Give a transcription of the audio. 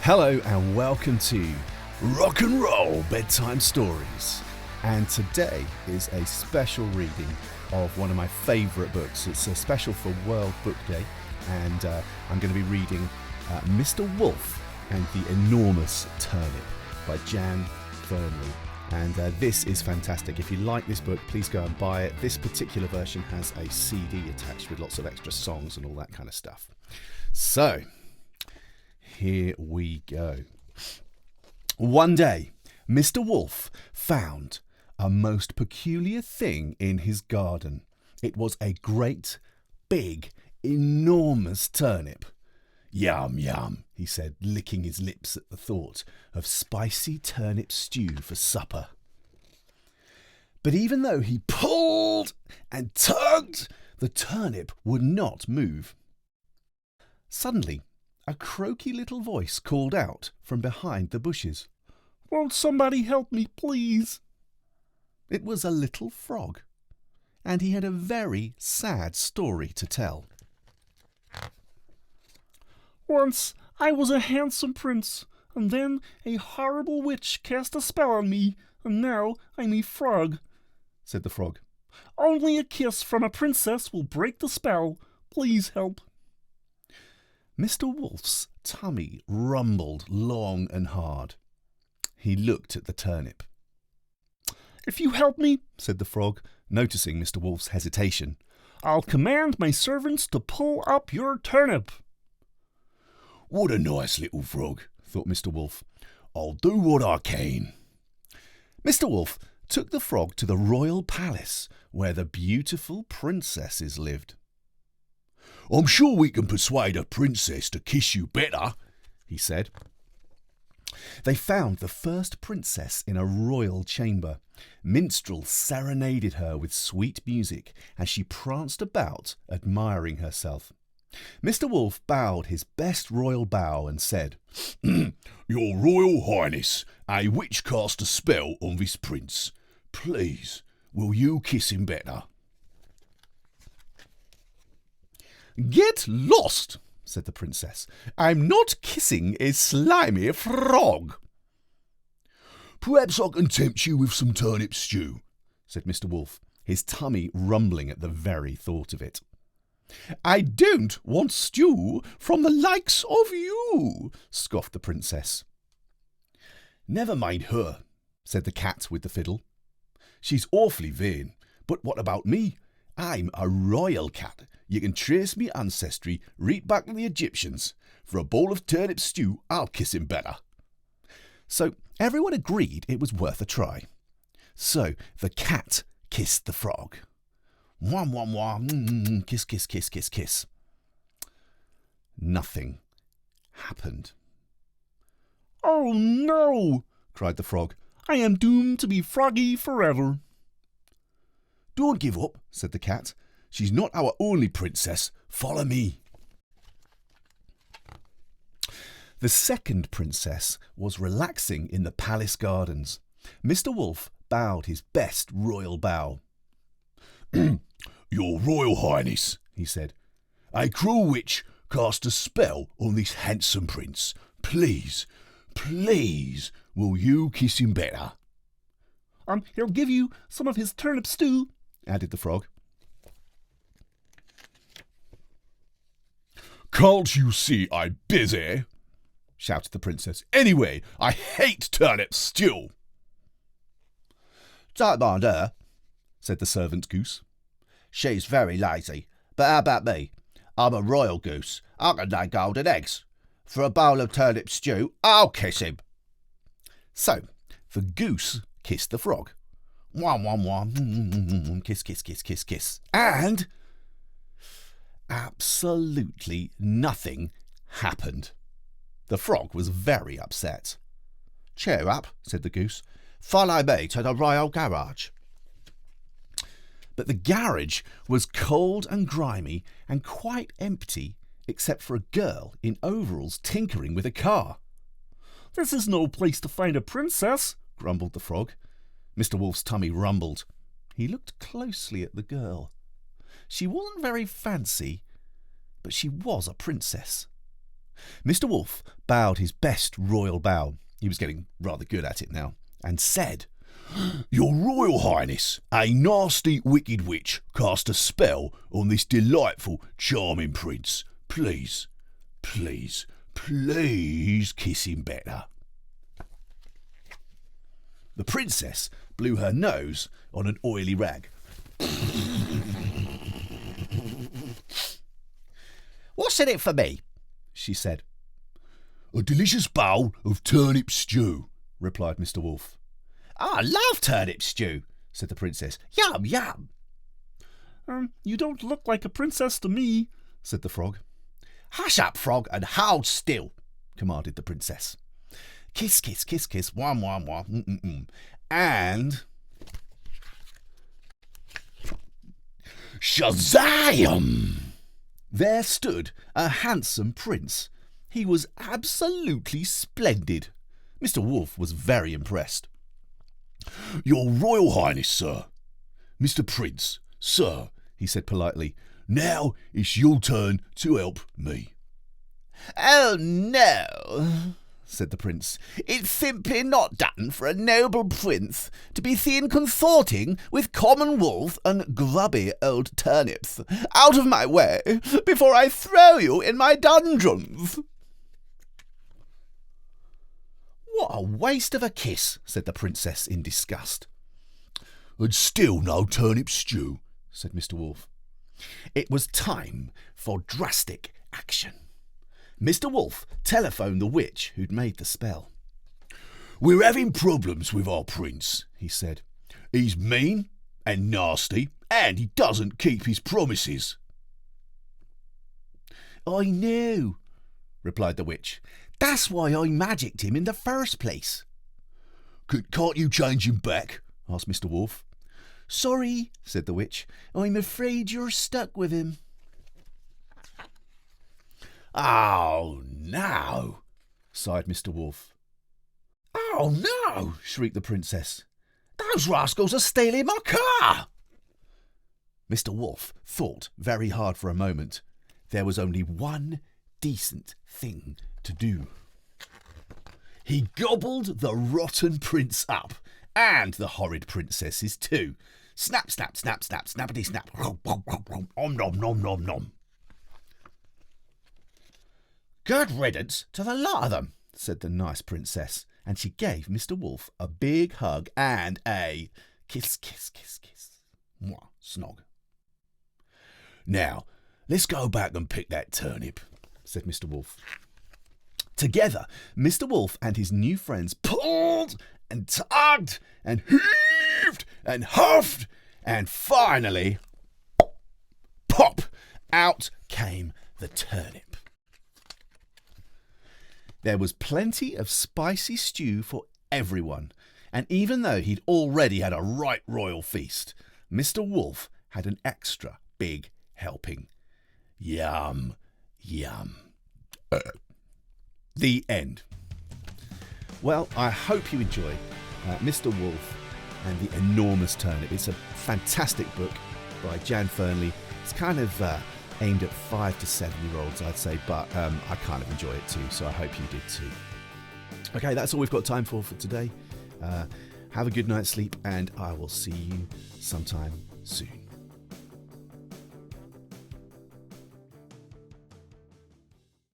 Hello and welcome to Rock and Roll Bedtime Stories. And today is a special reading of one of my favourite books. It's a special for World Book Day, and I'm going to be reading Mr. Wolf and the Enormous Turnip by Jan Fearnley. And this is fantastic. If you like this book, please go and buy it. This particular version has a CD attached with lots of extra songs and all that kind of stuff. So, here we go. One day, Mr. Wolf found a most peculiar thing in his garden. It was a great, big, enormous turnip. Yum, yum, he said, licking his lips at the thought of spicy turnip stew for supper. But even though he pulled and tugged, the turnip would not move. Suddenly, a croaky little voice called out from behind the bushes. "Won't somebody help me, please?" It was a little frog, and he had a very sad story to tell. "Once I was a handsome prince, and then a horrible witch cast a spell on me, and now I'm a frog," said the frog. "Only a kiss from a princess will break the spell. Please help." Mr. Wolf's tummy rumbled long and hard. He looked at the turnip. "If you help me," said the frog, noticing Mr. Wolf's hesitation, "I'll command my servants to pull up your turnip." "What a nice little frog," thought Mr. Wolf. "I'll do what I can." Mr. Wolf took the frog to the royal palace where the beautiful princesses lived. "I'm sure we can persuade a princess to kiss you better," he said. They found the first princess in a royal chamber. Minstrels serenaded her with sweet music as she pranced about, admiring herself. Mr. Wolf bowed his best royal bow and said, "Your Royal Highness, a witch cast a spell on this prince. Please, will you kiss him better?" "Get lost," said the princess. "I'm not kissing a slimy frog." "Perhaps I can tempt you with some turnip stew," said Mr. Wolf, his tummy rumbling at the very thought of it. "I don't want stew from the likes of you," scoffed the princess. "Never mind her," said the cat with the fiddle. "She's awfully vain, but what about me? I'm a royal cat. You can trace me ancestry right back to the Egyptians. For a bowl of turnip stew, I'll kiss him better." So everyone agreed it was worth a try. So the cat kissed the frog. Wham, wham, wham, kiss, kiss, kiss, kiss, kiss. Nothing happened. "Oh no!" cried the frog. "I am doomed to be froggy forever." "Don't give up," said the cat. "She's not our only princess. Follow me." The second princess was relaxing in the palace gardens. Mr. Wolf bowed his best royal bow. "Your Royal Highness," he said, "a cruel witch cast a spell on this handsome prince. Please, please, will you kiss him better?" He'll give you some of his turnip stew," added the frog. "Can't you see I'm busy?" shouted the princess. "Anyway, I hate turnip stew." "Don't mind her," said the servant goose. "She's very lazy. But how about me? I'm a royal goose. I can lay golden eggs. For a bowl of turnip stew, I'll kiss him." So the goose kissed the frog. Wham, wham, wham. Kiss, kiss, kiss, kiss, kiss. And absolutely nothing happened. The frog was very upset. "Cheer up," said the goose. "Follow me to the royal garage." But the garage was cold and grimy and quite empty except for a girl in overalls tinkering with a car. "This is no place to find a princess," grumbled the frog. Mr. Wolf's tummy rumbled. He looked closely at the girl. She wasn't very fancy, but she was a princess. Mr. Wolf bowed his best royal bow, he was getting rather good at it now, and said, "Your Royal Highness, a nasty wicked witch cast a spell on this delightful, charming prince. Please, please, please kiss him better." The princess blew her nose on an oily rag. "What's in it for me?" she said. "A delicious bowl of turnip stew," replied Mr. Wolf. "I love turnip stew," said the princess. "Yum, yum." You don't look like a princess to me," said the frog. "Hush up, frog, and hold still," commanded the princess. Kiss, kiss, kiss, kiss, wham, wham, wham, and Shazam! There stood a handsome prince. He was absolutely splendid. Mr. Wolf was very impressed. "Your Royal Highness, sir. Mr. Prince, sir," he said politely, "now it's your turn to help me." "Oh, no," said the prince. "It's simply not done for a noble prince to be seen consorting with common wolves and grubby old turnips. Out of my way, before I throw you in my dungeons." "What a waste of a kiss," said the princess in disgust. "And still no turnip stew," said Mr. Wolf. It was time for drastic action. Mr. Wolf telephoned the witch who'd made the spell. "We're having problems with our prince," he said. "He's mean and nasty, and he doesn't keep his promises." "I know," replied the witch. "That's why I magicked him in the first place." "Can't you change him back?" asked Mr. Wolf. "Sorry," said the witch. "I'm afraid you're stuck with him." "Oh, no," sighed Mr. Wolf. "Oh, no," shrieked the princess. "Those rascals are stealing my car." Mr. Wolf thought very hard for a moment. There was only one decent thing to do. He gobbled the rotten prince up, and the horrid princesses too. Snap, snap, snap, snap, snappity snap. Om nom nom nom nom. "Good riddance to the lot of them," said the nice princess, and she gave Mr. Wolf a big hug and a kiss, kiss, kiss, kiss. Mwah, snog. "Now, let's go back and pick that turnip," said Mr. Wolf. Together, Mr. Wolf and his new friends pulled and tugged and heaved and huffed, and finally, pop, out came the turnip. There was plenty of spicy stew for everyone, and even though he'd already had a right royal feast, Mr. Wolf had an extra big helping. Yum, yum. The end. Well, I hope you enjoy Mr. Wolf and the Enormous Turnip. It's a fantastic book by Jan Fearnley. It's kind of aimed at 5 to 7-year-olds, I'd say, but I kind of enjoy it too, so I hope you did too. Okay, that's all we've got time for today. Have a good night's sleep, and I will see you sometime soon.